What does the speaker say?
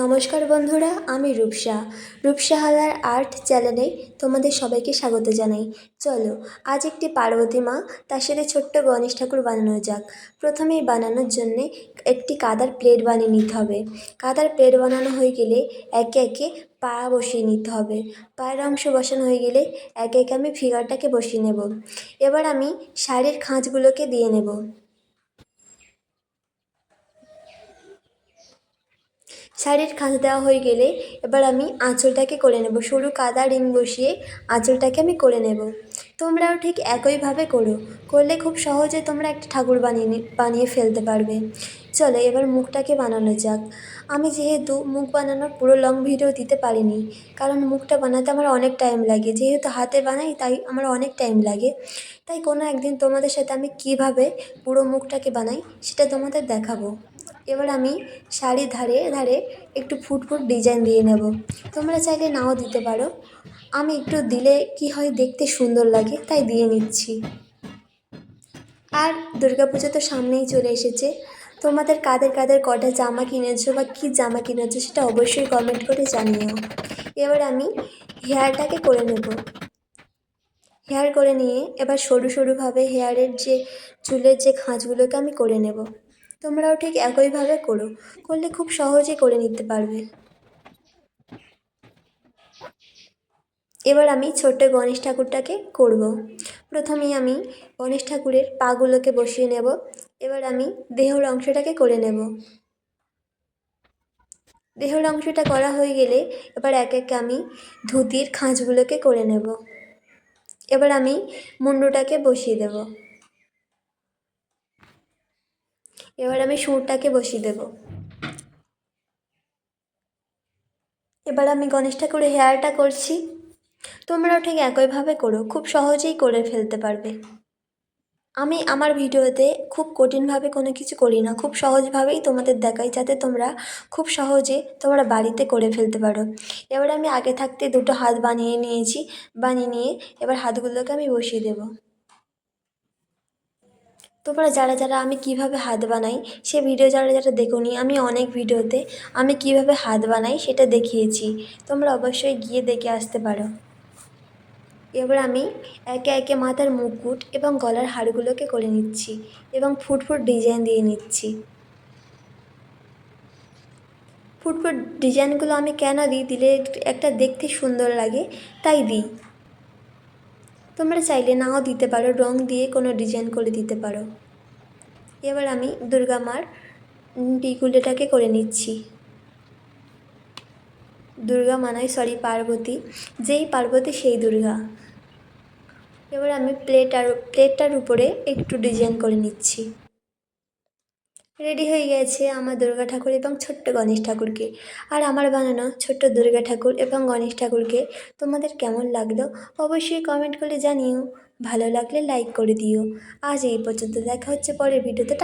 নমস্কার বন্ধুরা, আমি রূপসা হালার আর্ট চ্যানেলে তোমাদের সবাইকে স্বাগত জানাই। চলো আজ একটি পার্বতী মা তার সাথে ছোট্ট গণেশ ঠাকুর বানানো যাক। প্রথমেই বানানোর জন্যে একটি কাদার প্লেট বানিয়ে নিতে হবে। কাদার প্লেট বানানো হয়ে গেলে একে একে পা বসিয়ে নিতে হবে। পায়ের অংশ বসানো হয়ে গেলে একে একে আমি ফিগারটাকে বসিয়ে নেব। এবার আমি শাড়ির খাঁজগুলোকে দিয়ে নেব। শাড়ির খাঁজ দেওয়া হয়ে গেলে এবার আমি আঁচলটাকে করে নেব। সরু কাদা রিং বসিয়ে আঁচলটাকে আমি করে নেব। তোমরাও ঠিক একইভাবে করো, করলে খুব সহজে তোমরা একটা ঠাকুর বানিয়ে ফেলতে পারবে। চলো এবার মুখটাকে বানানো যাক। আমি যেহেতু মুখ বানানোর পুরো লং ভিডিও দিতে পারিনি, কারণ মুখটা বানাতে আমার অনেক টাইম লাগে। যেহেতু হাতে বানাই তাই আমার অনেক টাইম লাগে। তাই কোনো একদিন তোমাদের সাথে আমি কিভাবে পুরো মুখটাকে বানাই সেটা তোমাদের দেখাবো। এবার আমি শাড়ির ধারে ধারে একটু ফুটফুট ডিজাইন দিয়ে নেব। তোমরা চাইলে নাও দিতে পারো, আমি একটু দিলে কি হয় দেখতে সুন্দর লাগে তাই দিয়ে নিচ্ছি। আর দুর্গাপুজো তো সামনেই চলে এসেছে। তোমাদের কাদের কাদের কটা জামা কিনেছো বা কী জামা কিনেছো সেটা অবশ্যই কমেন্ট করে জানিও। এবার আমি হেয়ারটাকে করে নেব। হেয়ার করে নিয়ে এবার সরু সরুভাবে হেয়ারের যে চুলের যে খাঁজগুলোকে আমি করে নেব। তোমরাও ঠিক একইভাবে করো, করলে খুব সহজে করে নিতে পারবে। এবার আমি ছোট্ট গণেশ ঠাকুরটাকে করব। প্রথমেই আমি গণেশ ঠাকুরের পাগুলোকে বসিয়ে নেব। এবার আমি দেহর অংশটাকে করে নেব। দেহর অংশটা করা হয়ে গেলে এবার এক এক আমি ধুতির খাঁজগুলোকে করে নেব। এবার আমি মুন্ডুটাকে বসিয়ে দেব। এবার আমি সুরটাকে বসিয়ে দেব। এবার আমি গণেশ ঠাকুরের হেয়ারটা করছি। তোমরাও ঠিক একইভাবে করো, খুব সহজেই করে ফেলতে পারবে। আমি আমার ভিডিওতে খুব কঠিনভাবে কোনো কিছু করি না, খুব সহজভাবেই তোমাদের দেখাই, যাতে তোমরা খুব সহজে তোমরা বাড়িতে করে ফেলতে পারো। এবার আমি আগে থাকতে দুটো হাত বানিয়ে নিয়েছি। বানিয়ে নিয়ে এবার হাতগুলোকে আমি বসিয়ে দেব। তোমরা যারা যারা আমি কিভাবে হাত বানাই সে ভিডিও যারা যারা দেখোনি, আমি অনেক ভিডিওতে আমি কিভাবে হাত বানাই সেটা দেখিয়েছি, তোমরা অবশ্যই গিয়ে দেখে আসতে পারো। এবার আমি একে একে মাথার মুকুট এবং গলার হারগুলোকে করে নিচ্ছি এবং ফুটফুট ডিজাইন দিয়ে নিচ্ছি। ফুটফুট ডিজাইনগুলো আমি কেন দিই, দিলে একটা দেখতে সুন্দর লাগে তাই দিই। তোমরা চাইলে নাও দিতে পারো, রং দিয়ে কোনো ডিজাইন করে দিতে পারো। এবার আমি দুর্গা মার টিকুলিটাকে করে নিচ্ছি। দুর্গা মানাই পার্বতী, যেই পার্বতী সেই দুর্গা। এবার আমি প্লেটটার উপরে একটু ডিজাইন করে নিচ্ছি। রেডি হয়ে গেছে আমার দুর্গা ঠাকুর এবং ছোট্ট গণেশ ঠাকুরকে। আর আমার বানানো ছোট্ট দুর্গা ঠাকুর এবং গণেশ ঠাকুরকে তোমাদের কেমন লাগলো অবশ্যই কমেন্ট করে জানিও। ভালো লাগলে লাইক করে দিও। আজ এই পর্যন্ত, দেখা হচ্ছে পরের ভিডিওতে।